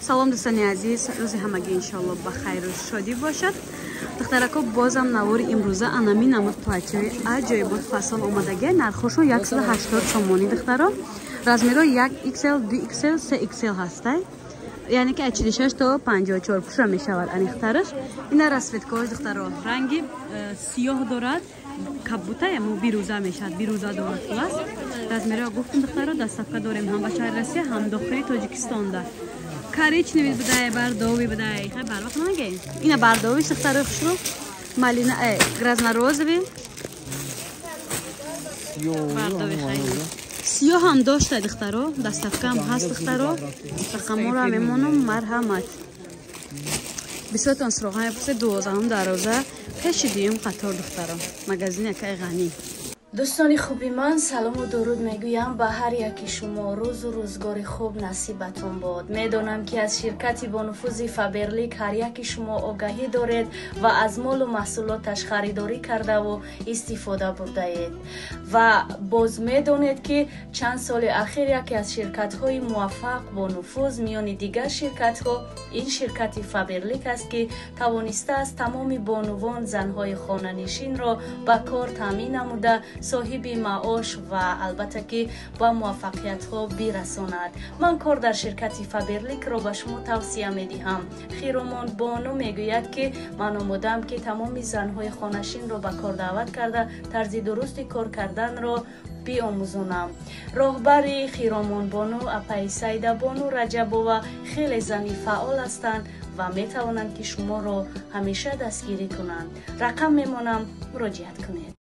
салом дӯстони азиз, рӯзи ҳамагӣ иншоалло ба хайру шодӣ бошад. духтарако бозам навори имрӯза анами намуд платёи аҷоибот фасон омадагия. Нархошо 180 сомонӣ духтаро. Размеро 1XL, 2XL, 3XL ҳастай. яъне ки 46 то 54 пуша мешавад анихтараш. ина расветкаҳош духтаро ранги сиёҳ дорад. кабута ему бирӯза мешавад, бирӯза дорад хулас. Размеро гуфтем духтаро, доставка дорем ҳам ба шаҳри Россия, ҳам дохили Тоҷикистонда. Коричневый бадай, бордовый бадай. Хай барвақт нагей. Ина бордовый духтаро хушро. Малина грознорозовый. Бордовый хай. сиёҳ ҳам дошта духтаро, доставка ҳам ҳаст духтаро. Рақаморо мемонам, марҳамат. бисёртон суроғҳои пусе 12 дароза пеши дуюм қатор духтаро. Магазини якай ғанӣ. дӯстони хуби ман, салому дуруд мегӯям ба ҳар яки шумо. рӯзу рӯзгори хуб насибатон бод. медонам ки аз ширкати бонуфузи Фаберлик ҳар яки шумо огаҳӣ доред ва аз молу маҳсулоташ харидорӣ кардаву истифода бурдаед. ва боз медонед ки чанд соли ахир яке аз ширкатҳои муваффақ бонуфуз миёни дигар ширкатҳо ин ширкати Фаберлик аст ки тавонистааст тамоми бонувон занҳои хонанишинро ба кор таъмин намуда соҳиби маош ва албатта ки ба муваффақиятҳо бирасонад. ман кор дар ширкати Фаберликро ба шумо тавсия медиҳам. хиромон бону мегӯяд ки ман омодаам ки тамоми занҳои хонашинро ба кор даъват карда тарзи дурусти кор карданро биомӯзонам. роҳбари хиромон бону апаи Саида бону Раҷабова хеле зани фаъол ҳастанд ва метавонанд ки шуморо ҳамеша дастгирӣ кунанд. рақам мемонам, муроҷиат кунед.